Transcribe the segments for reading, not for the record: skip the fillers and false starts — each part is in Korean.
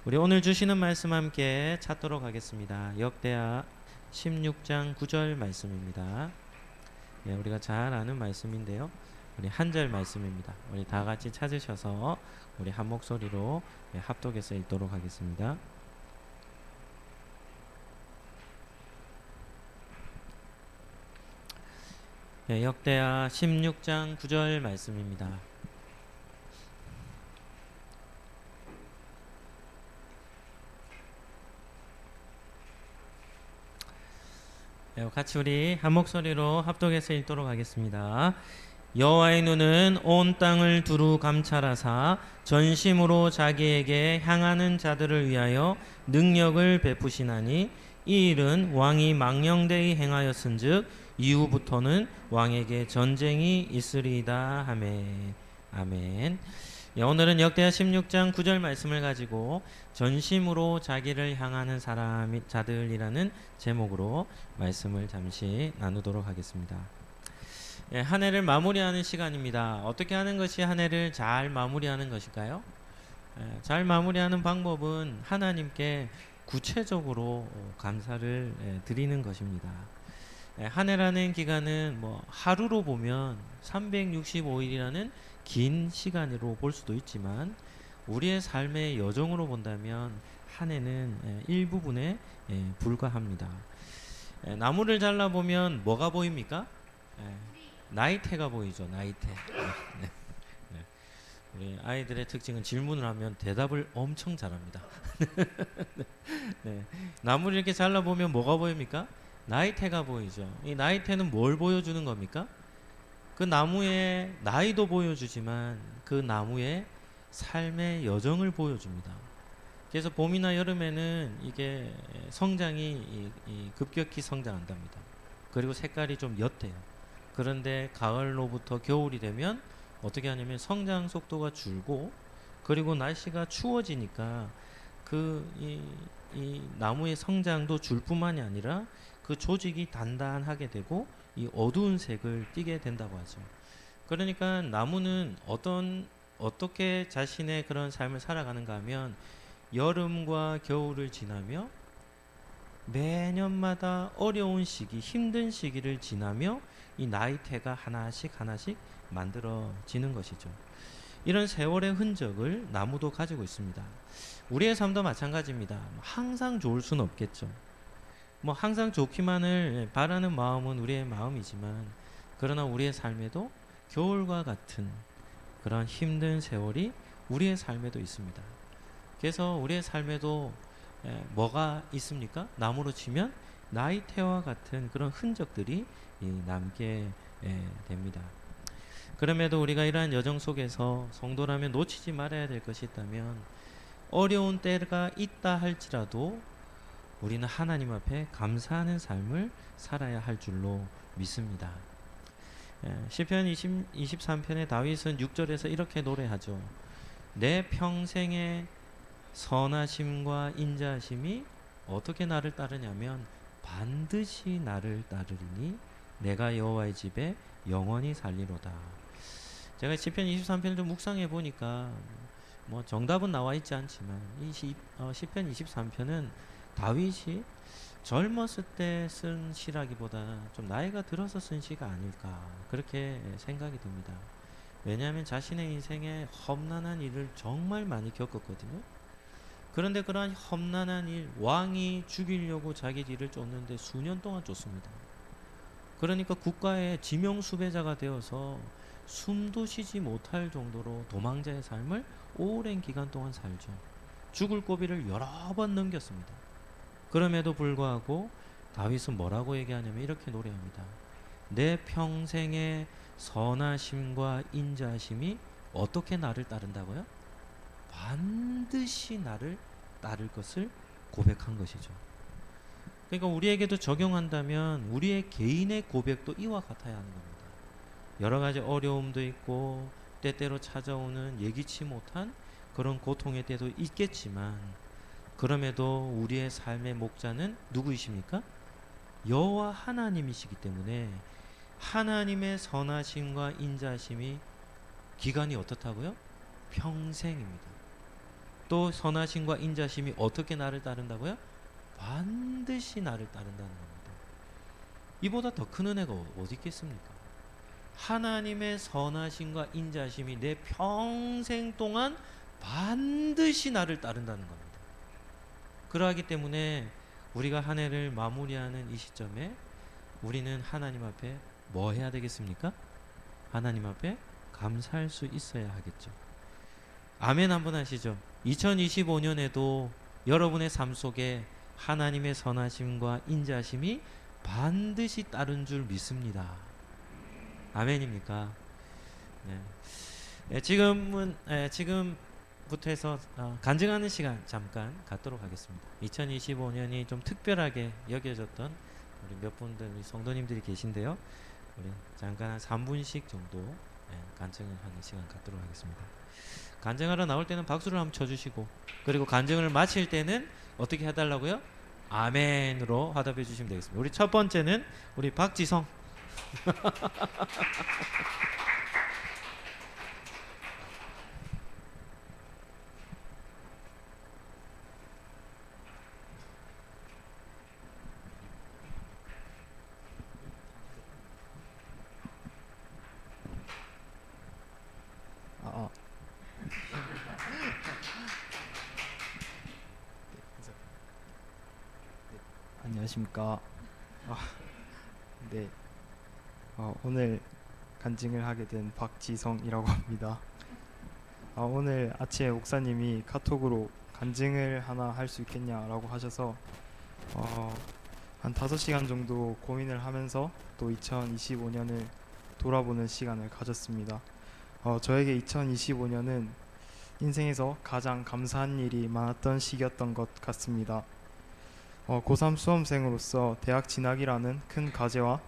우리 오늘 주시는 말씀 함께 찾도록 하겠습니다. 역대하 16장 9절 말씀입니다. 우리가 잘 아는 말씀인데요. 우리 한 절 말씀입니다. 우리 다 같이 찾으셔서 우리 한 목소리로 합독해서 읽도록 하겠습니다. 역대하 16장 9절 말씀입니다. 같이 우리 한 목소리로 합독해서 읽도록 하겠습니다. 여호와의 눈은 온 땅을 두루 감찰하사 전심으로 자기에게 향하는 자들을 위하여 능력을 베푸시나니 이 일은 왕이 망령되이 행하였은즉 이후부터는 왕에게 전쟁이 있으리이다 하매. 아멘. 오늘은 역대하 16장 9절 말씀을 가지고 전심으로 자기를 향하는 자들이라는 제목으로 말씀을 잠시 나누도록 하겠습니다. 한 해를 마무리하는 시간입니다. 어떻게 하는 것이 한 해를 잘 마무리하는 것일까요? 잘 마무리하는 방법은 하나님께 구체적으로 감사를 드리는 것입니다. 한 해라는 기간은 하루로 보면 365일이라는 긴 시간으로 볼 수도 있지만 우리의 삶의 여정으로 본다면 한 해는 일부분에 불과합니다. 나무를 잘라보면 뭐가 보입니까? 나이테가 보이죠. 나이테. 네. 네. 우리 아이들의 특징은 질문을 하면 대답을 엄청 잘합니다. 네. 나무를 이렇게 잘라보면 뭐가 보입니까? 나이테가 보이죠. 이 나이테는 뭘 보여주는 겁니까? 그 나무의 나이도 보여주지만 그 나무의 삶의 여정을 보여줍니다. 그래서 봄이나 여름에는 이게 성장이 급격히 성장한답니다. 그리고 색깔이 좀 옅대요. 그런데 가을로부터 겨울이 되면 어떻게 하냐면 성장 속도가 줄고 그리고 날씨가 추워지니까 이 나무의 성장도 줄 뿐만이 아니라 그 조직이 단단하게 되고 이 어두운 색을 띠게 된다고 하죠. 그러니까 나무는 어떻게 자신의 그런 삶을 살아가는가 하면 여름과 겨울을 지나며 매년마다 어려운 시기, 힘든 시기를 지나며 이 나이테가 하나씩 만들어지는 것이죠. 이런 세월의 흔적을 나무도 가지고 있습니다. 우리의 삶도 마찬가지입니다. 항상 좋을 수는 없겠죠. 항상 좋기만을 바라는 마음은 우리의 마음이지만 그러나 우리의 삶에도 겨울과 같은 그런 힘든 세월이 우리의 삶에도 있습니다. 그래서 우리의 삶에도 뭐가 있습니까? 나무로 치면 나이테와 같은 그런 흔적들이 남게 됩니다. 그럼에도 우리가 이러한 여정 속에서 성도라면 놓치지 말아야 될 것이 있다면 어려운 때가 있다 할지라도 우리는 하나님 앞에 감사하는 삶을 살아야 할 줄로 믿습니다. 시편 23편의 다윗은 6절에서 이렇게 노래하죠. 내 평생의 선하심과 인자하심이 어떻게 나를 따르냐면 반드시 나를 따르리니 내가 여호와의 집에 영원히 살리로다. 제가 시편 23편을 좀 묵상해 보니까 정답은 나와 있지 않지만 시편 23편은 다윗이 젊었을 때 쓴 시라기보다 좀 나이가 들어서 쓴 시가 아닐까 그렇게 생각이 듭니다. 왜냐하면 자신의 인생에 험난한 일을 정말 많이 겪었거든요. 그런데 그러한 험난한 일, 왕이 죽이려고 자기 뒤를 쫓는데 수년 동안 쫓습니다. 그러니까 국가의 지명 수배자가 되어서 숨도 쉬지 못할 정도로 도망자의 삶을 오랜 기간 동안 살죠. 죽을 고비를 여러 번 넘겼습니다. 그럼에도 불구하고 다윗은 뭐라고 얘기하냐면 이렇게 노래합니다. 내 평생의 선하심과 인자심이 어떻게 나를 따른다고요? 반드시 나를 따를 것을 고백한 것이죠. 그러니까 우리에게도 적용한다면 우리의 개인의 고백도 이와 같아야 하는 겁니다. 여러 가지 어려움도 있고 때때로 찾아오는 예기치 못한 그런 고통의 때도 있겠지만 그럼에도 우리의 삶의 목자는 누구이십니까? 여호와 하나님이시기 때문에 하나님의 선하심과 인자심이 기간이 어떻다고요? 평생입니다. 또 선하심과 인자심이 어떻게 나를 따른다고요? 반드시 나를 따른다는 겁니다. 이보다 더 큰 은혜가 어디 있겠습니까? 하나님의 선하심과 인자심이 내 평생 동안 반드시 나를 따른다는 겁니다. 그러하기 때문에 우리가 한 해를 마무리하는 이 시점에 우리는 하나님 앞에 뭐 해야 되겠습니까? 하나님 앞에 감사할 수 있어야 하겠죠. 아멘 한번 하시죠. 2025년에도 여러분의 삶 속에 하나님의 선하심과 인자심이 반드시 따른 줄 믿습니다. 아멘입니까? 네. 지금부터 해서 간증하는 시간 잠깐 갖도록 하겠습니다. 2025년이 좀 특별하게 여겨졌던 우리 몇 분들 우리 성도님들이 계신데요. 우리 잠깐 한 3분씩 정도 간증을 하는 시간 갖도록 하겠습니다. 간증하러 나올 때는 박수를 한번 쳐주시고, 그리고 간증을 마칠 때는 어떻게 해달라고요? 아멘으로 화답해 주시면 되겠습니다. 우리 첫 번째는 우리 박지성. 아, 안녕하십니까. 아, 네. 오늘 간증을 하게 된 박지성이라고 합니다. 오늘 아침에 목사님이 카톡으로 간증을 하나 할 수 있겠냐라고 하셔서 한 5시간 정도 고민을 하면서 또 2025년을 돌아보는 시간을 가졌습니다. 저에게 2025년은 인생에서 가장 감사한 일이 많았던 시기였던 것 같습니다. 고3 수험생으로서 대학 진학이라는 큰 과제와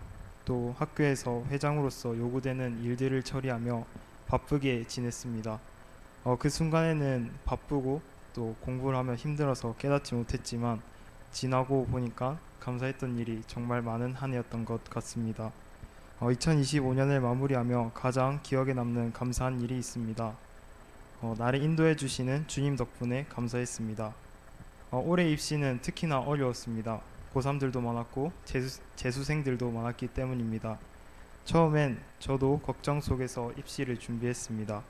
또 학교에서 회장으로서 요구되는 일들을 처리하며 바쁘게 지냈습니다. 그 순간에는 바쁘고 또 공부를 하며 힘들어서 깨닫지 못했지만 지나고 보니까 감사했던 일이 정말 많은 한 해였던 것 같습니다. 2025년을 마무리하며 가장 기억에 남는 감사한 일이 있습니다. 나를 인도해 주시는 주님 덕분에 감사했습니다. 올해 입시는 특히나 어려웠습니다. 고3들도 많았고 재수생들도 많았기 때문입니다. 처음엔 저도 걱정 속에서 입시를 준비했습니다.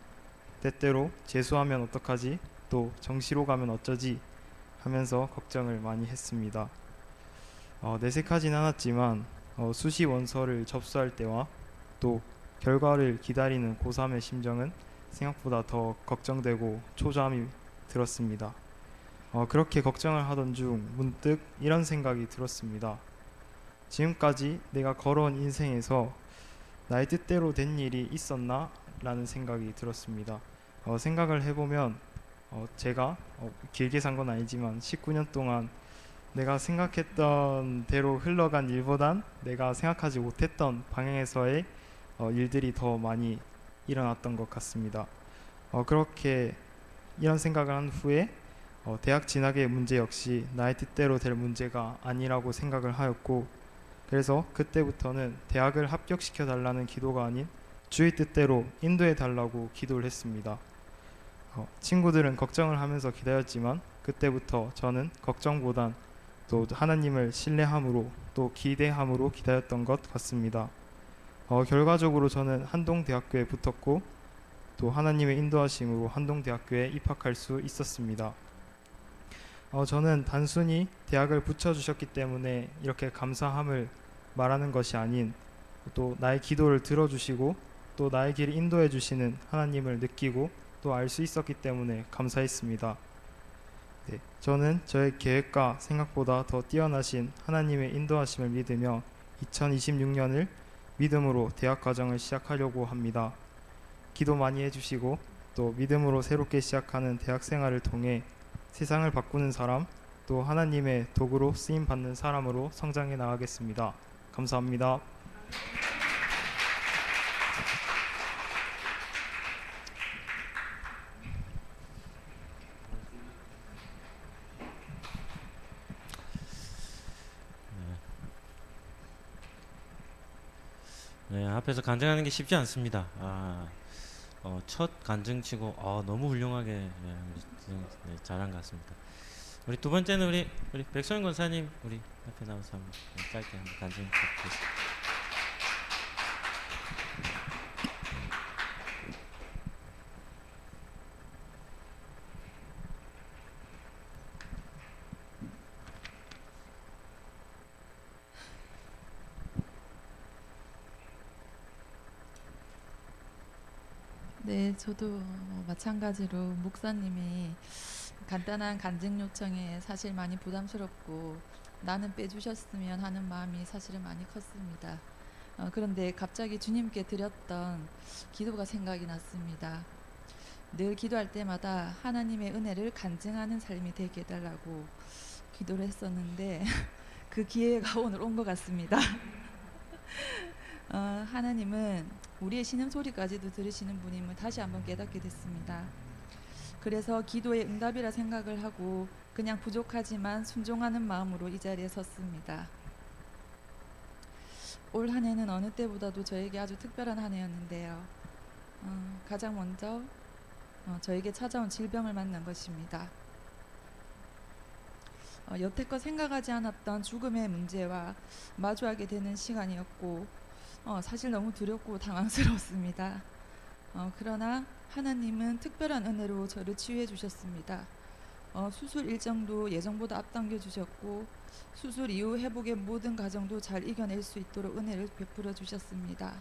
때때로 재수하면 어떡하지? 또 정시로 가면 어쩌지? 하면서 걱정을 많이 했습니다. 내색하진 않았지만 수시 원서를 접수할 때와 또 결과를 기다리는 고3의 심정은 생각보다 더 걱정되고 초조함이 들었습니다. 그렇게 걱정을 하던 중 문득 이런 생각이 들었습니다. 지금까지 내가 걸어온 인생에서 나의 뜻대로 된 일이 있었나? 라는 생각이 들었습니다. 생각을 해보면 제가 길게 산 건 아니지만 19년 동안 내가 생각했던 대로 흘러간 일보단 내가 생각하지 못했던 방향에서의 일들이 더 많이 일어났던 것 같습니다. 그렇게 이런 생각을 한 후에 대학 진학의 문제 역시 나의 뜻대로 될 문제가 아니라고 생각을 하였고, 그래서 그때부터는 대학을 합격시켜 달라는 기도가 아닌 주의 뜻대로 인도해 달라고 기도를 했습니다. 친구들은 걱정을 하면서 기다렸지만 그때부터 저는 걱정보단 또 하나님을 신뢰함으로 또 기대함으로 기다렸던 것 같습니다. 결과적으로 저는 한동대학교에 붙었고 또 하나님의 인도하심으로 한동대학교에 입학할 수 있었습니다. 저는 단순히 대학을 붙여주셨기 때문에 이렇게 감사함을 말하는 것이 아닌 또 나의 기도를 들어주시고 또 나의 길을 인도해 주시는 하나님을 느끼고 또 알 수 있었기 때문에 감사했습니다. 네, 저는 저의 계획과 생각보다 더 뛰어나신 하나님의 인도하심을 믿으며 2026년을 믿음으로 대학 과정을 시작하려고 합니다. 기도 많이 해주시고 또 믿음으로 새롭게 시작하는 대학 생활을 통해 세상을 바꾸는 사람, 또 하나님의 도구로 쓰임 받는 사람으로 성장해 나가겠습니다. 감사합니다. 네, 앞에서 간증하는 게 쉽지 않습니다. 첫 간증치고 너무 훌륭하게 네, 잘한 것 같습니다. 우리 두 번째는 우리 백소영 권사님 우리 앞에 나와서 한번 짧게 한번 간증 부탁드리겠습니다. 네, 저도 마찬가지로 목사님이 간단한 간증 요청에 사실 많이 부담스럽고 나는 빼주셨으면 하는 마음이 사실은 많이 컸습니다. 그런데 갑자기 주님께 드렸던 기도가 생각이 났습니다. 늘 기도할 때마다 하나님의 은혜를 간증하는 삶이 되게 해달라고 기도를 했었는데 그 기회가 오늘 온 것 같습니다. 하나님은 우리의 신음소리까지도 들으시는 분임을 다시 한번 깨닫게 됐습니다. 그래서 기도의 응답이라 생각을 하고 그냥 부족하지만 순종하는 마음으로 이 자리에 섰습니다. 올 한 해는 어느 때보다도 저에게 아주 특별한 한 해였는데요. 가장 먼저 저에게 찾아온 질병을 만난 것입니다. 여태껏 생각하지 않았던 죽음의 문제와 마주하게 되는 시간이었고 사실 너무 두렵고 당황스러웠습니다. 그러나 하나님은 특별한 은혜로 저를 치유해 주셨습니다. 수술 일정도 예정보다 앞당겨 주셨고 수술 이후 회복의 모든 과정도 잘 이겨낼 수 있도록 은혜를 베풀어 주셨습니다.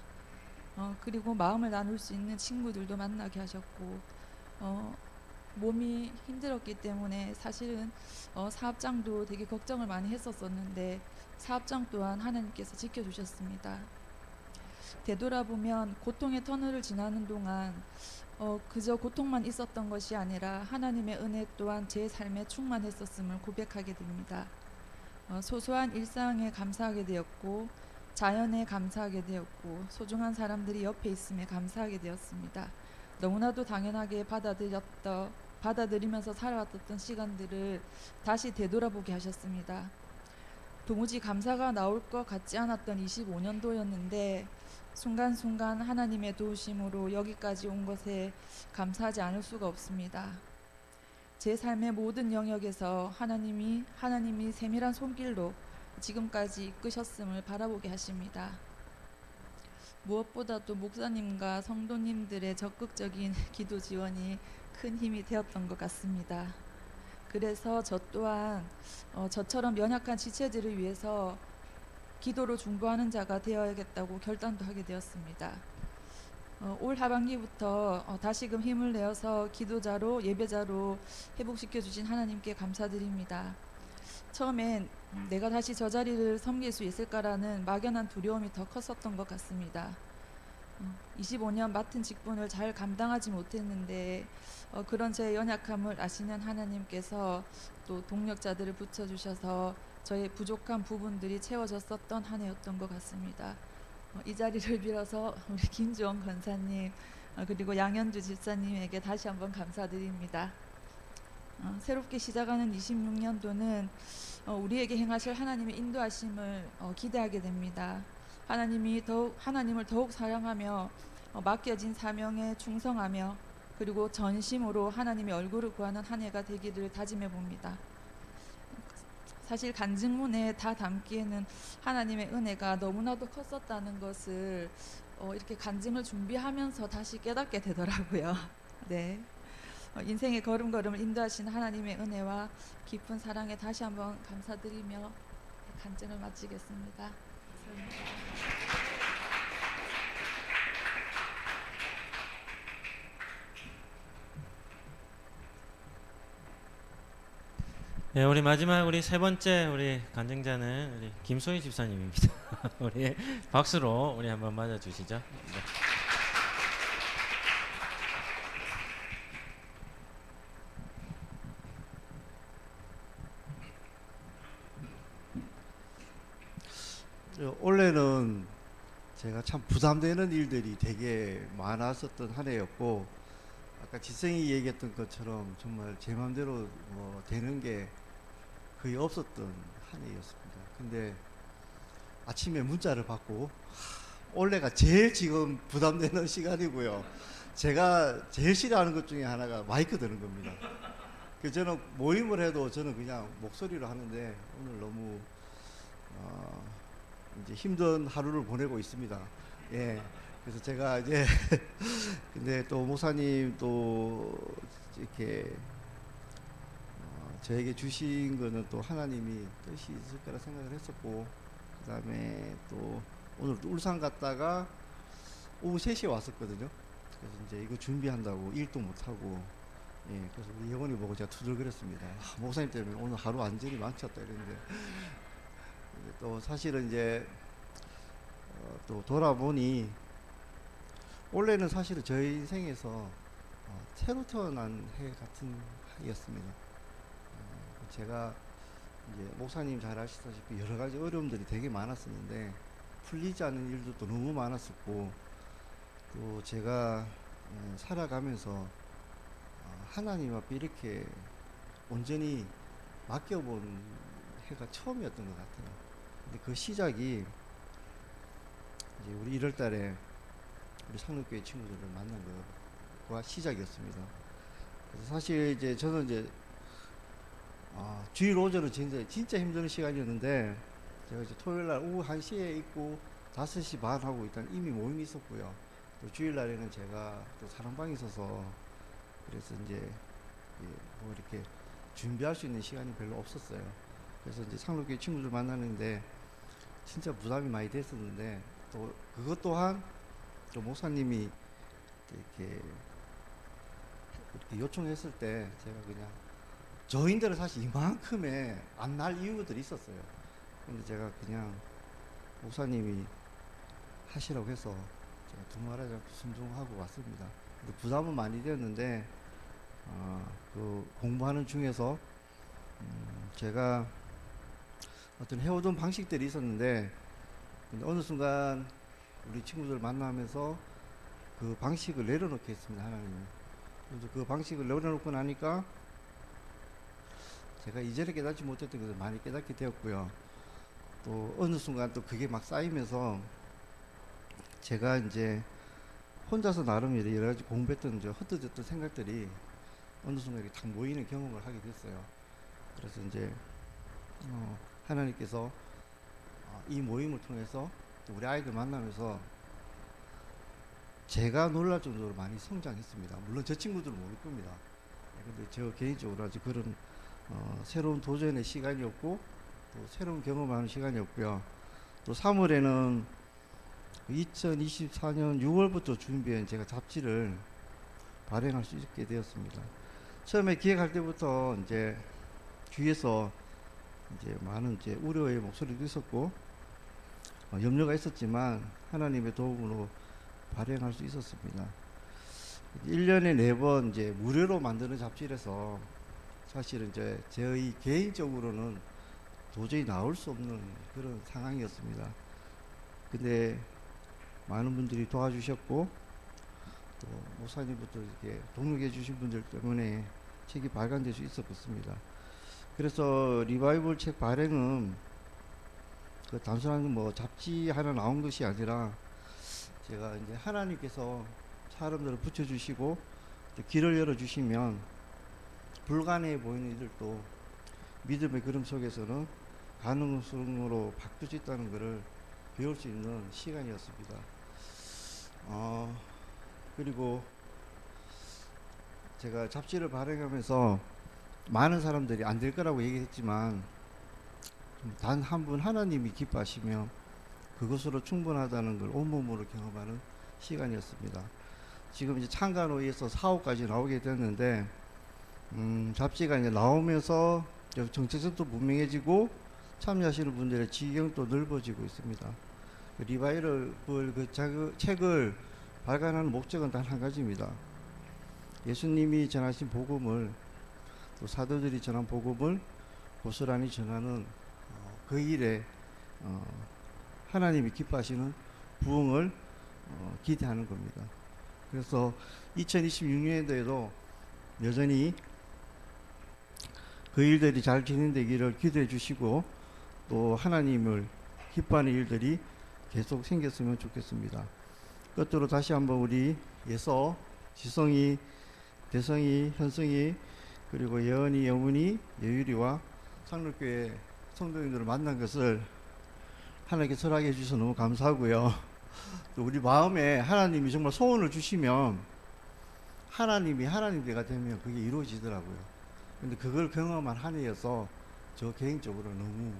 그리고 마음을 나눌 수 있는 친구들도 만나게 하셨고 몸이 힘들었기 때문에 사실은 사업장도 되게 걱정을 많이 했었었는데 사업장 또한 하나님께서 지켜주셨습니다. 되돌아보면 고통의 터널을 지나는 동안 그저 고통만 있었던 것이 아니라 하나님의 은혜 또한 제 삶에 충만했었음을 고백하게 됩니다. 소소한 일상에 감사하게 되었고 자연에 감사하게 되었고 소중한 사람들이 옆에 있음에 감사하게 되었습니다. 너무나도 당연하게 받아들이면서 살아왔던 시간들을 다시 되돌아보게 하셨습니다. 도무지 감사가 나올 것 같지 않았던 25년도였는데 순간순간 하나님의 도우심으로 여기까지 온 것에 감사하지 않을 수가 없습니다. 제 삶의 모든 영역에서 하나님이 세밀한 손길로 지금까지 이끄셨음을 바라보게 하십니다. 무엇보다도 목사님과 성도님들의 적극적인 기도 지원이 큰 힘이 되었던 것 같습니다. 그래서 저 또한 저처럼 연약한 지체들을 위해서 기도로 중보하는 자가 되어야겠다고 결단도 하게 되었습니다. 올 하반기부터 다시금 힘을 내어서 기도자로 예배자로 회복시켜 주신 하나님께 감사드립니다. 처음엔 내가 다시 저 자리를 섬길 수 있을까라는 막연한 두려움이 더 컸었던 것 같습니다. 25년 맡은 직분을 잘 감당하지 못했는데 그런 제 연약함을 아시는 하나님께서 또 동력자들을 붙여주셔서 저의 부족한 부분들이 채워졌었던 한 해였던 것 같습니다. 이 자리를 빌어서 우리 김주원 권사님 그리고 양현주 집사님에게 다시 한번 감사드립니다. 새롭게 시작하는 26년도는 우리에게 행하실 하나님의 인도하심을 기대하게 됩니다. 하나님을 더욱 사랑하며 맡겨진 사명에 충성하며 그리고 전심으로 하나님의 얼굴을 구하는 한 해가 되기를 다짐해 봅니다. 사실 간증문에 다 담기에는 하나님의 은혜가 너무나도 컸었다는 것을 이렇게 간증을 준비하면서 다시 깨닫게 되더라고요. 네. 인생의 걸음걸음을 인도하신 하나님의 은혜와 깊은 사랑에 다시 한번 감사드리며 간증을 마치겠습니다. 감사합니다. 네, 우리 마지막 우리 세 번째 우리 간증자는 우리 김소희 집사님입니다. 우리 박수로 우리 한번 맞아 주시죠. 네. 올해는 제가 참 부담되는 일들이 되게 많았었던 한 해였고 아까 지성이 얘기했던 것처럼 정말 제 마음대로 되는 게 거의 없었던 한 해였습니다. 근데 아침에 문자를 받고 올해가 제일 지금 부담되는 시간이고요. 제가 제일 싫어하는 것 중에 하나가 마이크 드는 겁니다. 그 저는 모임을 해도 저는 그냥 목소리로 하는데 오늘 너무 이제 힘든 하루를 보내고 있습니다. 예. 그래서 제가 이제 근데 또 목사님 또 이렇게 저에게 주신 거는 또 하나님이 뜻이 있을 거라 생각을 했었고, 그 다음에 또 오늘 또 울산 갔다가 오후 3시에 왔었거든요. 그래서 이제 이거 준비한다고 일도 못하고, 예, 그래서 우리 영원히 보고 제가 투덜거렸습니다. 목사님 때문에 오늘 하루 완전히 망쳤다 이랬는데, 또 사실은 이제 또 돌아보니 올해는 사실은 저희 인생에서 새로 태어난 해 같은 해였습니다. 제가 이제 목사님 잘 아시다시피 여러 가지 어려움들이 되게 많았었는데 풀리지 않는 일도 너무 많았었고, 또 제가 살아가면서 하나님 앞에 이렇게 온전히 맡겨본 해가 처음이었던 것 같아요. 근데 그 시작이 이제 우리 1월 달에 우리 상록교회 친구들을 만난 것과 시작이었습니다. 그래서 사실 이제 저는 이제 주일 오전은 진짜 힘든 시간이었는데, 제가 이제 토요일 날 오후 1시에 있고 5시 반 하고 일단 이미 모임이 있었고요. 또 주일 날에는 제가 또 사랑방에 있어서 그래서 이제 뭐 이렇게 준비할 수 있는 시간이 별로 없었어요. 그래서 이제 상록교회 친구들 만나는데 진짜 부담이 많이 됐었는데, 또 그것 또한 또 목사님이 이렇게 요청했을 때 제가 그냥 저인들은 사실 이만큼의 안 날 이유들이 있었어요. 근데 제가 그냥 목사님이 하시라고 해서 제가 두말하지 않고 순종하고 왔습니다. 근데 부담은 많이 되었는데 그 공부하는 중에서 제가 어떤 해오던 방식들이 있었는데, 근데 어느 순간 우리 친구들 만나면서 그 방식을 내려놓게 했습니다, 하나님이. 그래서 그 방식을 내려놓고 나니까 제가 이전에 깨닫지 못했던 것을 많이 깨닫게 되었고요. 또 어느 순간 또 그게 막 쌓이면서 제가 이제 혼자서 나름 여러 가지 공부했던 헛되졌던 생각들이 어느 순간 이렇게 탁 모이는 경험을 하게 됐어요. 그래서 이제 하나님께서 이 모임을 통해서 또 우리 아이들 만나면서 제가 놀랄 정도로 많이 성장했습니다. 물론 저 친구들은 모를 겁니다. 근데 저 개인적으로 아주 그런 새로운 도전의 시간이었고, 또 새로운 경험하는 시간이었고요. 또 3월에는 2024년 6월부터 준비한 제가 잡지를 발행할 수 있게 되었습니다. 처음에 기획할 때부터 이제 주위에서 이제 많은 이제 우려의 목소리도 있었고 염려가 있었지만 하나님의 도움으로 발행할 수 있었습니다. 1년에 4번 이제 무료로 만드는 잡지라서 사실은 이제 저희 개인적으로는 도저히 나올 수 없는 그런 상황이었습니다. 근데 많은 분들이 도와주셨고, 또 목사님부터 이렇게 동력해 주신 분들 때문에 책이 발간될 수 있었습니다. 그래서 리바이벌 책 발행은 그 단순한 뭐 잡지 하나 나온 것이 아니라 제가 이제 하나님께서 사람들을 붙여주시고 길을 열어주시면 불가능해 보이는 일들도 믿음의 그림 속에서는 가능성으로 바뀔 수 있다는 것을 배울 수 있는 시간이었습니다. 그리고 제가 잡지를 발행하면서 많은 사람들이 안 될 거라고 얘기했지만 단 한 분 하나님이 기뻐하시며 그것으로 충분하다는 걸 온몸으로 경험하는 시간이었습니다. 지금 이제 창간호에서 4호까지 나오게 됐는데 잡지가 이제 나오면서 정체성도 분명해지고 참여하시는 분들의 지경도 넓어지고 있습니다. 리바이벌 그 책을 발간하는 목적은 단 한 가지입니다. 예수님이 전하신 복음을, 또 사도들이 전한 복음을 고스란히 전하는 그 일에 하나님이 기뻐하시는 부흥을 기대하는 겁니다. 그래서 2026년도에도 여전히 그 일들이 잘 진행되기를 기대해 주시고, 또 하나님을 기뻐하는 일들이 계속 생겼으면 좋겠습니다. 끝으로 다시 한번 우리 예서 지성이, 대성이, 현성이, 그리고 예언이, 영훈이, 예율이와 창립교회 성도님들을 만난 것을 하나님께 허락해 주셔서 너무 감사하고요. 또 우리 마음에 하나님이 정말 소원을 주시면 하나님이 하나님대가 되면 그게 이루어지더라고요. 근데 그걸 경험한 한 해여서 저 개인적으로 너무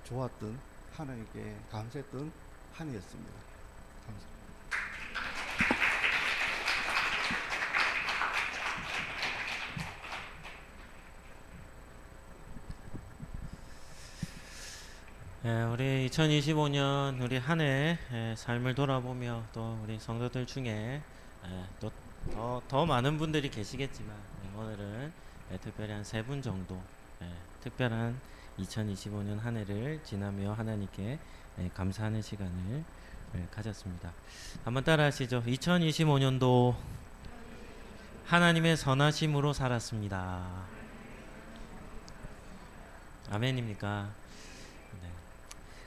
좋았던, 하나님께 감사했던 한 해였습니다. 감사합니다. 우리 2025년 우리 한 해 삶을 돌아보며 또 우리 성도들 중에 또 더 많은 분들이 계시겠지만 오늘은 특별히 한 세 분 정도 특별한 2025년 한 해를 지나며 하나님께 감사하는 시간을 가졌습니다. 한번 따라하시죠. 2025년도 하나님의 선하심으로 살았습니다. 아멘입니까? 네.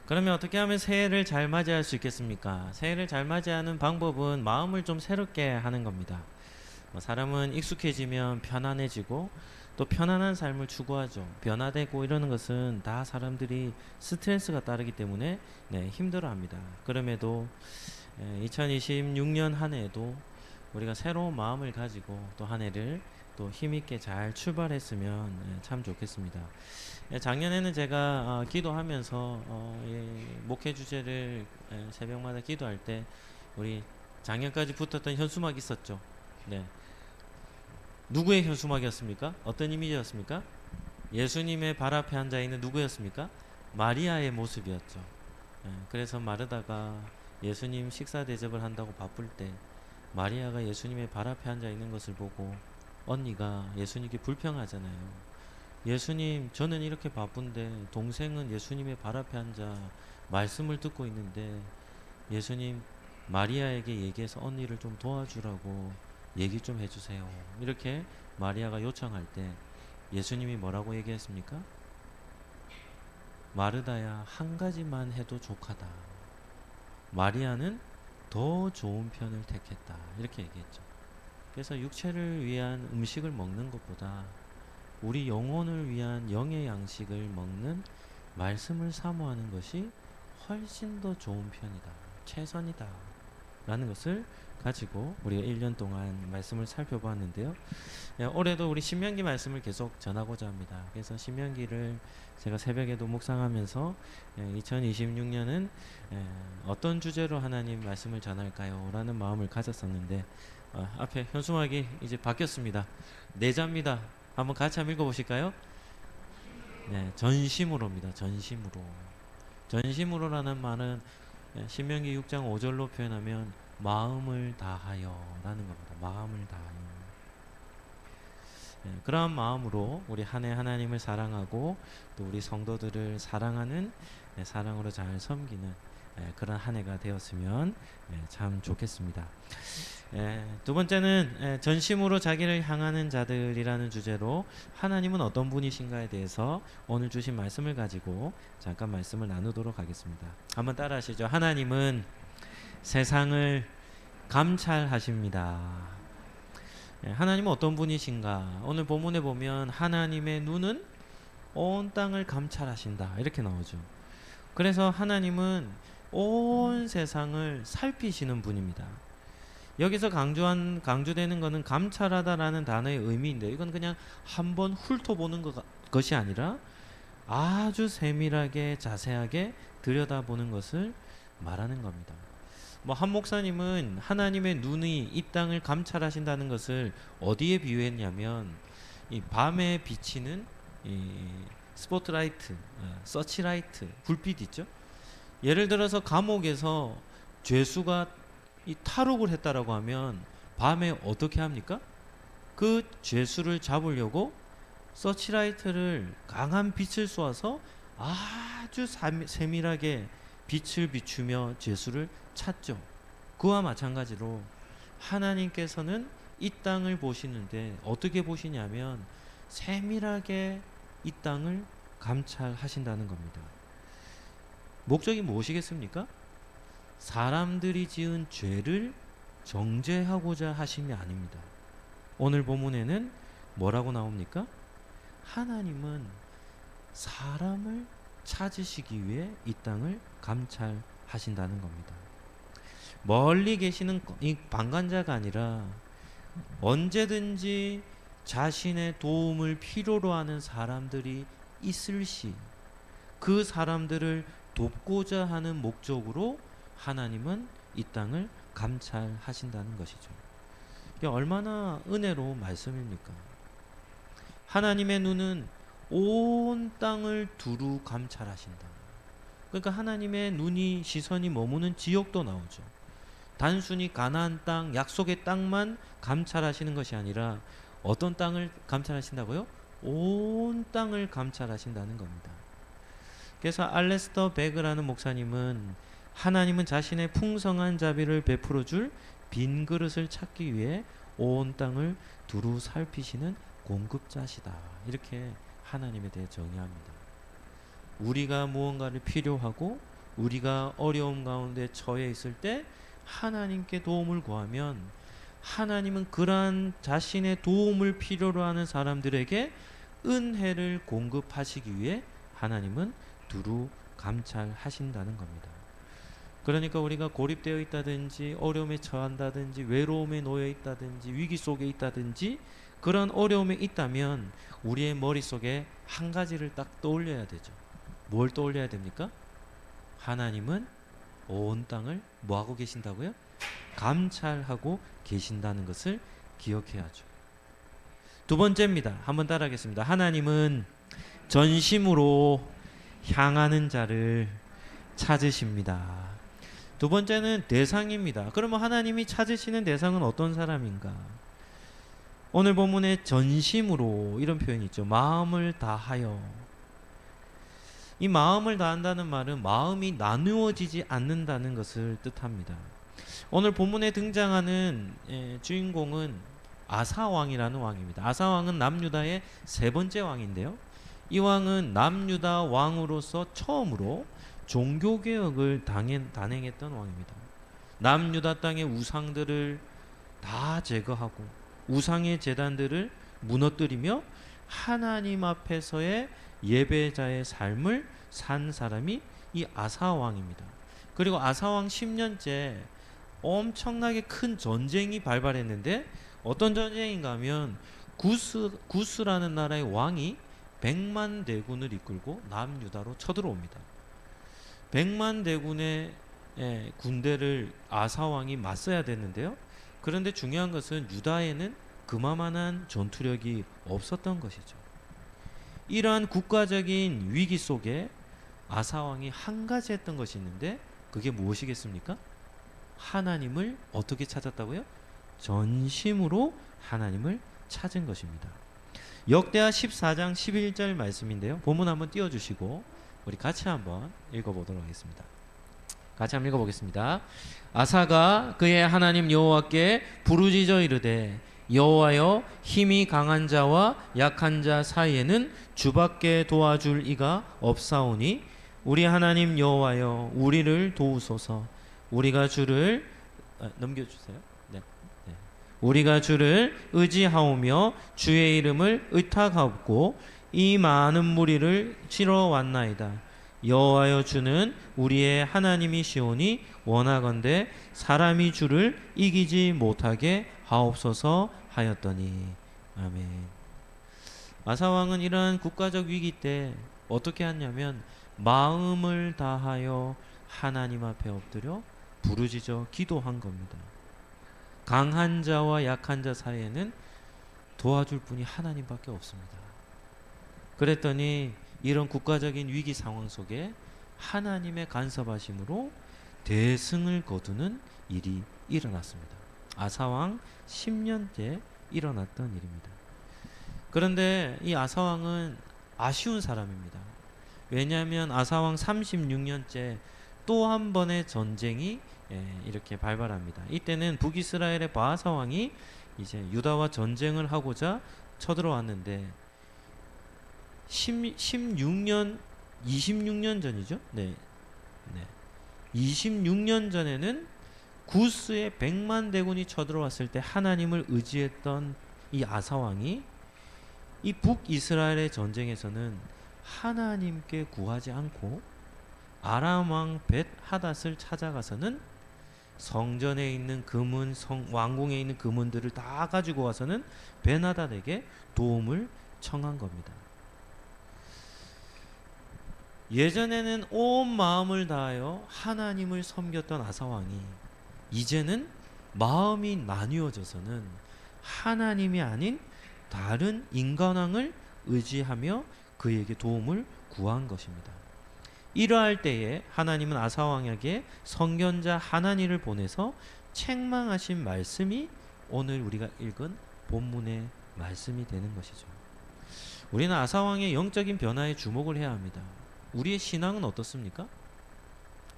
그러면 어떻게 하면 새해를 잘 맞이할 수 있겠습니까? 새해를 잘 맞이하는 방법은 마음을 좀 새롭게 하는 겁니다. 사람은 익숙해지면 편안해지고 또 편안한 삶을 추구하죠. 변화되고 이러는 것은 다 사람들이 스트레스가 따르기 때문에 힘들어합니다. 그럼에도 2026년 한 해에도 우리가 새로운 마음을 가지고 또 한 해를 또 힘있게 잘 출발했으면 참 좋겠습니다. 작년에는 제가 기도하면서 목회 주제를 새벽마다 기도할 때 우리 작년까지 붙었던 현수막이 있었죠. 네. 누구의 현수막이었습니까? 어떤 이미지였습니까? 예수님의 발 앞에 앉아 있는 누구였습니까? 마리아의 모습이었죠. 그래서 마르다가 예수님 식사 대접을 한다고 바쁠 때 마리아가 예수님의 발 앞에 앉아 있는 것을 보고 언니가 예수님께 불평하잖아요. 예수님, 저는 이렇게 바쁜데 동생은 예수님의 발 앞에 앉아 말씀을 듣고 있는데 예수님, 마리아에게 얘기해서 언니를 좀 도와주라고 얘기 좀 해주세요. 이렇게 마리아가 요청할 때 예수님이 뭐라고 얘기했습니까? 마르다야, 한 가지만 해도 족하다. 마리아는 더 좋은 편을 택했다. 이렇게 얘기했죠. 그래서 육체를 위한 음식을 먹는 것보다 우리 영혼을 위한 영의 양식을 먹는 말씀을 사모하는 것이 훨씬 더 좋은 편이다. 최선이다. 라는 것을 가지고 우리가 1년 동안 말씀을 살펴보았는데요. 올해도 우리 신명기 말씀을 계속 전하고자 합니다. 그래서 신명기를 제가 새벽에도 묵상하면서 2026년은 어떤 주제로 하나님 말씀을 전할까요? 라는 마음을 가졌었는데 앞에 현수막이 이제 바뀌었습니다. 내자입니다. 한번 같이 한번 읽어보실까요? 네, 전심으로입니다. 전심으로. 전심으로라는 말은 신명기 6장 5절로 표현하면 마음을 다하여 라는 겁니다. 마음을 다하여. 그러한 마음으로 우리 한 해 하나님을 사랑하고 또 우리 성도들을 사랑하는 사랑으로 잘 섬기는 그런 한 해가 되었으면 참 좋겠습니다. 두 번째는 전심으로 자기를 향하는 자들이라는 주제로 하나님은 어떤 분이신가에 대해서 오늘 주신 말씀을 가지고 잠깐 말씀을 나누도록 하겠습니다. 한번 따라하시죠. 하나님은 세상을 감찰하십니다. 하나님은 어떤 분이신가? 오늘 본문에 보면 하나님의 눈은 온 땅을 감찰하신다 이렇게 나오죠. 그래서 하나님은 온 세상을 살피시는 분입니다. 여기서 강조되는 것은 감찰하다라는 단어의 의미인데 이건 그냥 한번 훑어보는 것이 아니라 아주 세밀하게 자세하게 들여다보는 것을 말하는 겁니다. 한 목사님은 하나님의 눈이 이 땅을 감찰하신다는 것을 어디에 비유했냐면 이 밤에 비치는 이 스포트라이트, 서치라이트, 불빛 있죠? 예를 들어서 감옥에서 죄수가 이 탈옥을 했다라고 하면 밤에 어떻게 합니까? 그 죄수를 잡으려고 서치라이트를 강한 빛을 쏘아서 아주 세밀하게 빛을 비추며 죄수를 찾죠. 그와 마찬가지로 하나님께서는 이 땅을 보시는데 어떻게 보시냐면 세밀하게 이 땅을 감찰하신다는 겁니다. 목적이 무엇이겠습니까? 사람들이 지은 죄를 정죄하고자 하심이 아닙니다. 오늘 본문에는 뭐라고 나옵니까? 하나님은 사람을 찾으시기 위해 이 땅을 감찰하신다는 겁니다. 멀리 계시는 이 방관자가 아니라 언제든지 자신의 도움을 필요로 하는 사람들이 있을 시 그 사람들을 돕고자 하는 목적으로 하나님은 이 땅을 감찰하신다는 것이죠. 이게 얼마나 은혜로운 말씀입니까? 하나님의 눈은 온 땅을 두루 감찰하신다. 그러니까 하나님의 눈이 시선이 머무는 지역도 나오죠. 단순히 가나안 땅, 약속의 땅만 감찰하시는 것이 아니라 어떤 땅을 감찰하신다고요? 온 땅을 감찰하신다는 겁니다. 그래서 알레스터 베그라는 목사님은 하나님은 자신의 풍성한 자비를 베풀어 줄 빈 그릇을 찾기 위해 온 땅을 두루 살피시는 공급자시다. 이렇게 하나님에 대해 정의합니다. 우리가 무언가를 필요하고 우리가 어려움 가운데 처해 있을 때 하나님께 도움을 구하면 하나님은 그러한 자신의 도움을 필요로 하는 사람들에게 은혜를 공급하시기 위해 하나님은 두루 감찰하신다는 겁니다. 그러니까 우리가 고립되어 있다든지 어려움에 처한다든지 외로움에 놓여 있다든지 위기 속에 있다든지 그런 어려움에 있다면 우리의 머릿속에 한 가지를 딱 떠올려야 되죠. 뭘 떠올려야 됩니까? 하나님은 온 땅을 뭐하고 계신다고요? 감찰하고 계신다는 것을 기억해야죠. 두 번째입니다. 한번 따라하겠습니다. 하나님은 전심으로 향하는 자를 찾으십니다. 두 번째는 대상입니다. 그러면 하나님이 찾으시는 대상은 어떤 사람인가? 오늘 본문에 전심으로 이런 표현이 있죠. 마음을 다하여. 이 마음을 다한다는 말은 마음이 나누어지지 않는다는 것을 뜻합니다. 오늘 본문에 등장하는 주인공은 아사왕이라는 왕입니다. 아사왕은 남유다의 세 번째 왕인데요. 이 왕은 남유다 왕으로서 처음으로 종교개혁을 단행했던 왕입니다. 남유다 땅의 우상들을 다 제거하고 우상의 제단들을 무너뜨리며 하나님 앞에서의 예배자의 삶을 산 사람이 이 아사왕입니다. 그리고 아사왕 10년째 엄청나게 큰 전쟁이 발발했는데 어떤 전쟁인가 하면 구스라는 나라의 왕이 100만 대군을 이끌고 남유다로 쳐들어옵니다. 100만 대군의 군대를 아사왕이 맞서야 됐는데요. 그런데 중요한 것은 유다에는 그만한 전투력이 없었던 것이죠. 이러한 국가적인 위기 속에 아사왕이 한 가지 했던 것이 있는데 그게 무엇이겠습니까? 하나님을 어떻게 찾았다고요? 전심으로 하나님을 찾은 것입니다. 역대하 14장 11절 말씀인데요. 본문 한번 띄워주시고 우리 같이 한번 읽어보도록 하겠습니다. 같이 한번 읽어보겠습니다. 아사가 그의 하나님 여호와께 부르짖어 이르되 여호와여 힘이 강한 자와 약한 자 사이에는 주밖에 도와줄 이가 없사오니 우리 하나님 여호와여 우리를 도우소서. 우리가 주를 넘겨주세요. 네. 우리가 주를 의지하오며 주의 이름을 의탁하옵고 이 많은 무리를 치러 왔나이다. 여호와여 주는 우리의 하나님이시오니 원하건대 사람이 주를 이기지 못하게 하옵소서 하였더니 아멘. 아사왕은 이러한 국가적 위기 때 어떻게 했냐면 마음을 다하여 하나님 앞에 엎드려 부르짖어 기도한 겁니다. 강한 자와 약한 자 사이에는 도와줄 분이 하나님밖에 없습니다. 그랬더니 이런 국가적인 위기 상황 속에 하나님의 간섭하심으로 대승을 거두는 일이 일어났습니다. 아사왕 10년째 일어났던 일입니다. 그런데 이 아사왕은 아쉬운 사람입니다. 왜냐하면 아사왕 36년째 또 한 번의 전쟁이 이렇게 발발합니다. 이때는 북이스라엘의 바하사 왕이 이제 유다와 전쟁을 하고자 쳐들어왔는데 26년 전이죠. 네. 26년 전에는 구스의 100만 대군이 쳐들어왔을 때 하나님을 의지했던 이 아사 왕이 이 북이스라엘의 전쟁에서는 하나님께 구하지 않고 아람 왕 벳 하닷을 찾아가서는 성전에 있는 금은, 왕궁에 있는 금은들을 다 가지고 와서는 벤하닷에게 도움을 청한 겁니다. 예전에는 온 마음을 다하여 하나님을 섬겼던 아사 왕이 이제는 마음이 나뉘어져서는 하나님이 아닌 다른 인간왕을 의지하며 그에게 도움을 구한 것입니다. 이러할 때에 하나님은 아사 왕에게 선견자 하나니를 보내서 책망하신 말씀이 오늘 우리가 읽은 본문의 말씀이 되는 것이죠. 우리는 아사 왕의 영적인 변화에 주목을 해야 합니다. 우리의 신앙은 어떻습니까?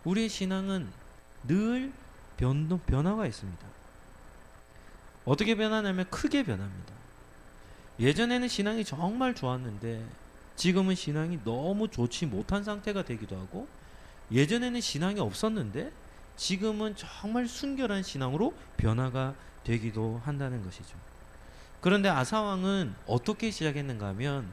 우리의 신앙은 늘 변화가 있습니다. 어떻게 변하냐면 크게 변합니다. 예전에는 신앙이 정말 좋았는데 지금은 신앙이 너무 좋지 못한 상태가 되기도 하고, 예전에는 신앙이 없었는데 지금은 정말 순결한 신앙으로 변화가 되기도 한다는 것이죠. 그런데 아사왕은 어떻게 시작했는가 하면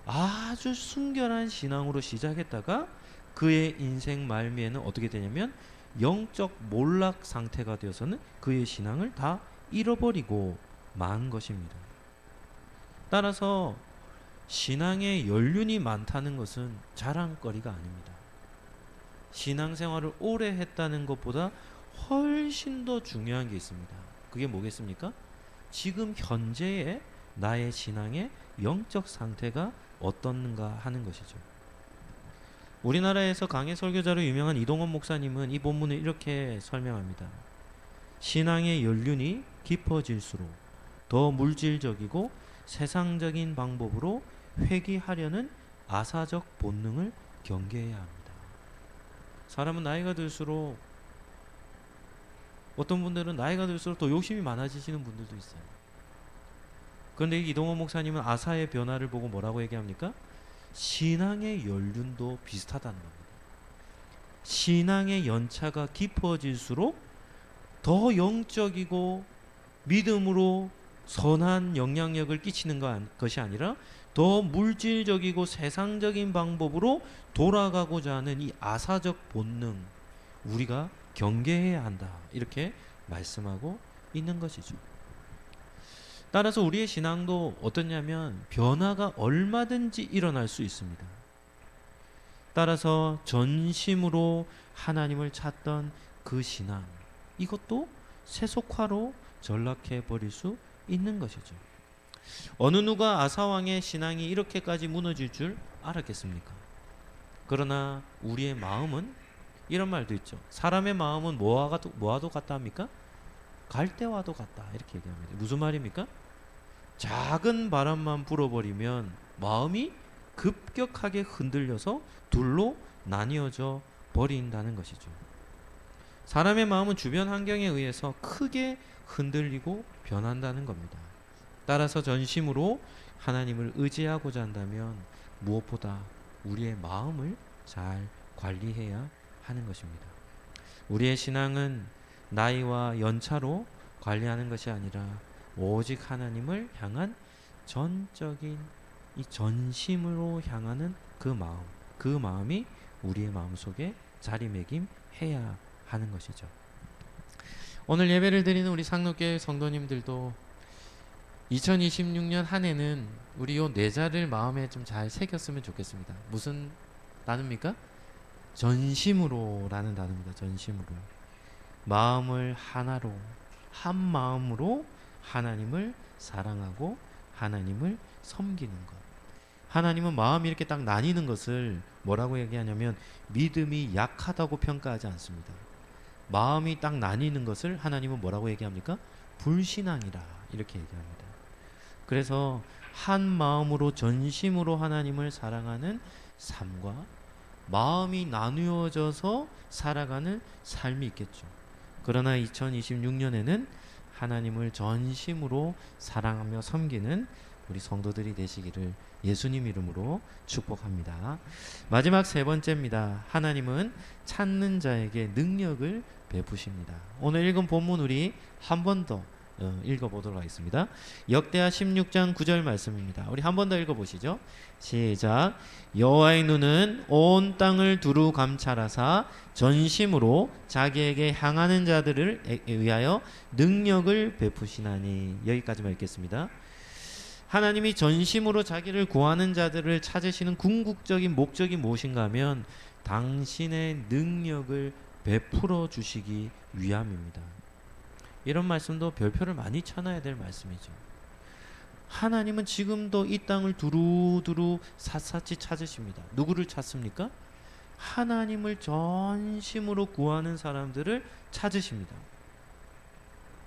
아주 순결한 신앙으로 시작했다가 그의 인생 말미에는 어떻게 되냐면 영적 몰락 상태가 되어서는 그의 신앙을 다 잃어버리고 만 것입니다. 따라서 신앙에 연륜이 많다는 것은 자랑거리가 아닙니다. 신앙생활을 오래 했다는 것보다 훨씬 더 중요한 게 있습니다. 그게 뭐겠습니까? 지금 현재의 나의 신앙의 영적 상태가 어떻는가 하는 것이죠. 우리나라에서 강해 설교자로 유명한 이동원 목사님은 이 본문을 이렇게 설명합니다. 신앙의 연륜이 깊어질수록 더 물질적이고 세상적인 방법으로 회귀하려는 아사적 본능을 경계해야 합니다. 사람은 나이가 들수록, 어떤 분들은 나이가 들수록 더 욕심이 많아지시는 분들도 있어요. 그런데 이동원 목사님은 아사의 변화를 보고 뭐라고 얘기합니까? 신앙의 연륜도 비슷하다는 겁니다. 신앙의 연차가 깊어질수록 더 영적이고 믿음으로 선한 영향력을 끼치는 것이 아니라 더 물질적이고 세상적인 방법으로 돌아가고자 하는 이 아사적 본능, 우리가 경계해야 한다, 이렇게 말씀하고 있는 것이죠. 따라서 우리의 신앙도 어떠냐면 변화가 얼마든지 일어날 수 있습니다. 따라서 전심으로 하나님을 찾던 그 신앙, 이것도 세속화로 전락해 버릴 수 있는 것이죠. 어느 누가 아사왕의 신앙이 이렇게까지 무너질 줄 알았겠습니까? 그러나 우리의 마음은, 이런 말도 있죠. 사람의 마음은 뭐와도 같다 합니까? 갈대와도 같다, 이렇게 얘기합니다. 무슨 말입니까? 작은 바람만 불어버리면 마음이 급격하게 흔들려서 둘로 나뉘어져 버린다는 것이죠. 사람의 마음은 주변 환경에 의해서 크게 흔들리고 변한다는 겁니다. 따라서 전심으로 하나님을 의지하고자 한다면 무엇보다 우리의 마음을 잘 관리해야 하는 것입니다. 우리의 신앙은 나이와 연차로 관리하는 것이 아니라 오직 하나님을 향한 전적인 이 전심으로 향하는 그 마음이 우리의 마음속에 자리매김해야 하는 것이죠. 오늘 예배를 드리는 우리 상록교회 성도님들도 2026년 한 해는 우리 요 네 자를 마음에 좀 잘 새겼으면 좋겠습니다. 무슨 단어입니까? 전심으로라는 단어입니다. 전심으로. 마음을 하나로, 한 마음으로 하나님을 사랑하고 하나님을 섬기는 것. 하나님은 마음이 이렇게 딱 나뉘는 것을 뭐라고 얘기하냐면 믿음이 약하다고 평가하지 않습니다. 마음이 딱 나뉘는 것을 하나님은 뭐라고 얘기합니까? 불신앙이라, 이렇게 얘기합니다. 그래서 한 마음으로 전심으로 하나님을 사랑하는 삶과 마음이 나누어져서 살아가는 삶이 있겠죠. 그러나 2026년에는 하나님을 전심으로 사랑하며 섬기는 우리 성도들이 되시기를 예수님 이름으로 축복합니다. 마지막 세 번째입니다. 하나님은 찾는 자에게 능력을 베푸십니다. 오늘 읽은 본문 우리 한 번 더 읽어보도록 하겠습니다. 역대하 16장 9절 말씀입니다. 우리 한 번 더 읽어보시죠. 시작. 여호와의 눈은 온 땅을 두루 감찰하사 전심으로 자기에게 향하는 자들을 위하여 능력을 베푸시나니. 여기까지만 읽겠습니다. 하나님이 전심으로 자기를 구하는 자들을 찾으시는 궁극적인 목적이 무엇인가 하면 당신의 능력을 베풀어 주시기 위함입니다. 이런 말씀도 별표를 많이 쳐놔야 될 말씀이죠. 하나님은 지금도 이 땅을 두루두루 샅샅이 찾으십니다. 누구를 찾습니까? 하나님을 전심으로 구하는 사람들을 찾으십니다.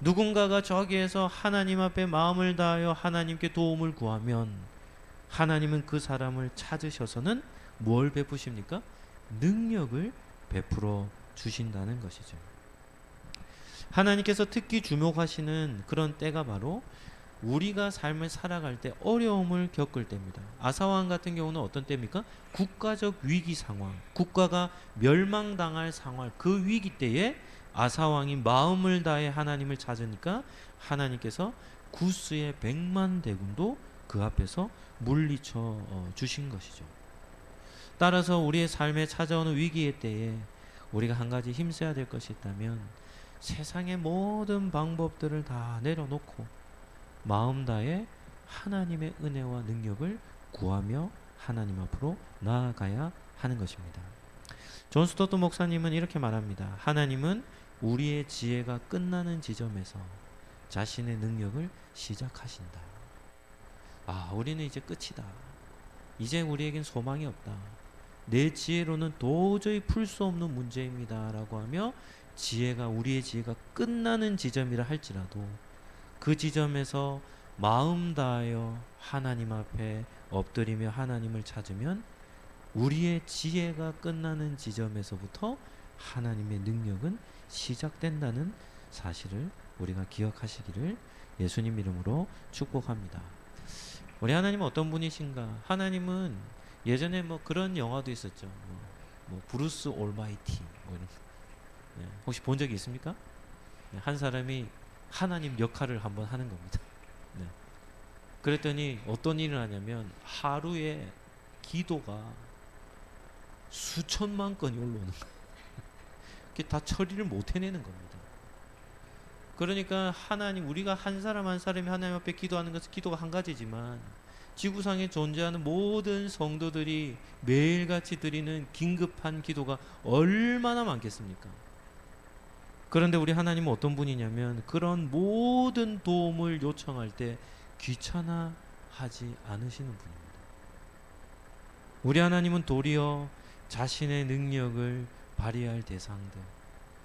누군가가 저기에서 하나님 앞에 마음을 다하여 하나님께 도움을 구하면 하나님은 그 사람을 찾으셔서는 뭘 베푸십니까? 능력을 베풀어 주신다는 것이죠. 하나님께서 특히 주목하시는 그런 때가 바로 우리가 삶을 살아갈 때 어려움을 겪을 때입니다. 아사왕 같은 경우는 어떤 때입니까? 국가적 위기 상황, 국가가 멸망당할 상황, 그 위기 때에 아사왕이 마음을 다해 하나님을 찾으니까 하나님께서 구스의 100만 대군도 그 앞에서 물리쳐 주신 것이죠. 따라서 우리의 삶에 찾아오는 위기의 때에 우리가 한 가지 힘써야 될 것이 있다면 세상의 모든 방법들을 다 내려놓고 마음 다해 하나님의 은혜와 능력을 구하며 하나님 앞으로 나아가야 하는 것입니다. 존 스토트 목사님은 이렇게 말합니다. 하나님은 우리의 지혜가 끝나는 지점에서 자신의 능력을 시작하신다. 우리는 이제 끝이다. 이제 우리에겐 소망이 없다. 내 지혜로는 도저히 풀 수 없는 문제입니다. 라고 하며 우리의 지혜가 끝나는 지점이라 할지라도 그 지점에서 마음 다하여 하나님 앞에 엎드리며 하나님을 찾으면 우리의 지혜가 끝나는 지점에서부터 하나님의 능력은 시작된다는 사실을 우리가 기억하시기를 예수님 이름으로 축복합니다. 우리 하나님은 어떤 분이신가? 하나님은 예전에 그런 영화도 있었죠. 브루스 올마이티 이런 거. 혹시 본 적이 있습니까? 한 사람이 하나님 역할을 한번 하는 겁니다. 그랬더니 어떤 일을 하냐면 하루에 기도가 수천만 건이 올라오는 거예요. 그게 다 처리를 못 해내는 겁니다. 그러니까 우리가 한 사람 한 사람이 하나님 앞에 기도하는 것은 기도가 한 가지지만 지구상에 존재하는 모든 성도들이 매일같이 드리는 긴급한 기도가 얼마나 많겠습니까? 그런데 우리 하나님은 어떤 분이냐면 그런 모든 도움을 요청할 때 귀찮아하지 않으시는 분입니다. 우리 하나님은 도리어 자신의 능력을 발휘할 대상들,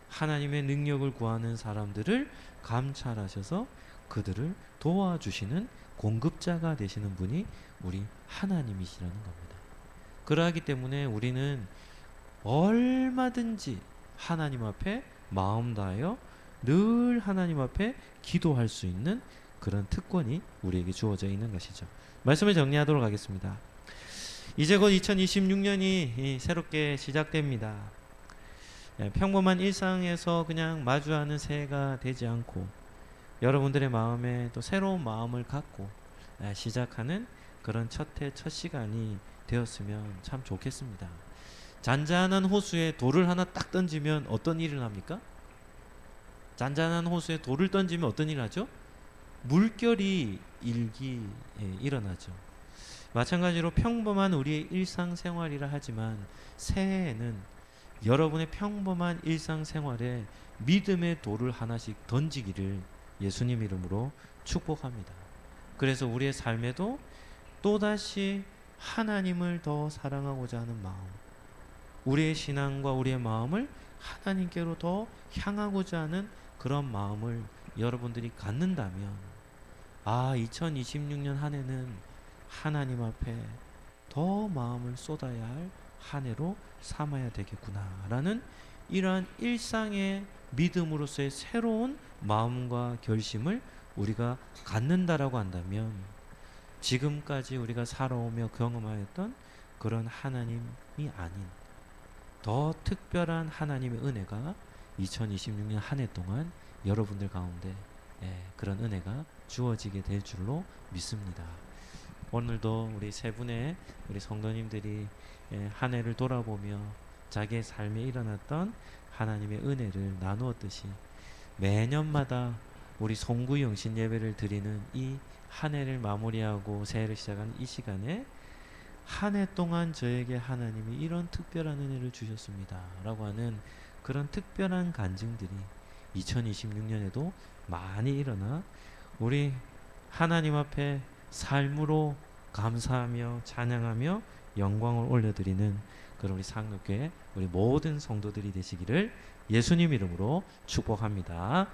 하나님의 능력을 구하는 사람들을 감찰하셔서 그들을 도와주시는 공급자가 되시는 분이 우리 하나님이시라는 겁니다. 그러하기 때문에 우리는 얼마든지 하나님 앞에 마음 다하여 늘 하나님 앞에 기도할 수 있는 그런 특권이 우리에게 주어져 있는 것이죠. 말씀을 정리하도록 하겠습니다. 이제 곧 2026년이 새롭게 시작됩니다. 평범한 일상에서 그냥 마주하는 새해가 되지 않고 여러분들의 마음에 또 새로운 마음을 갖고 시작하는 그런 첫 시간이 되었으면 참 좋겠습니다. 잔잔한 호수에 돌을 하나 딱 던지면 어떤 일을 합니까? 잔잔한 호수에 돌을 던지면 어떤 일을 하죠? 물결이 일어나죠. 마찬가지로 평범한 우리의 일상생활이라 하지만 새해에는 여러분의 평범한 일상생활에 믿음의 돌을 하나씩 던지기를 예수님 이름으로 축복합니다. 그래서 우리의 삶에도 또다시 하나님을 더 사랑하고자 하는 마음, 우리의 신앙과 우리의 마음을 하나님께로 더 향하고자 하는 그런 마음을 여러분들이 갖는다면 2026년 한 해는 하나님 앞에 더 마음을 쏟아야 할 한 해로 삼아야 되겠구나라는 이러한 일상의 믿음으로서의 새로운 마음과 결심을 우리가 갖는다라고 한다면 지금까지 우리가 살아오며 경험하였던 그런 하나님이 아닌 더 특별한 하나님의 은혜가 2026년 한 해 동안 여러분들 가운데 그런 은혜가 주어지게 될 줄로 믿습니다. 오늘도 우리 세 분의 우리 성도님들이 한 해를 돌아보며 자기의 삶에 일어났던 하나님의 은혜를 나누었듯이 매년마다 우리 송구 영신 예배를 드리는 이 한 해를 마무리하고 새해를 시작하는 이 시간에 한 해 동안 저에게 하나님이 이런 특별한 은혜를 주셨습니다 라고 하는 그런 특별한 간증들이 2026년에도 많이 일어나 우리 하나님 앞에 삶으로 감사하며 찬양하며 영광을 올려드리는 그런 우리 상록교회 우리 모든 성도들이 되시기를 예수님 이름으로 축복합니다.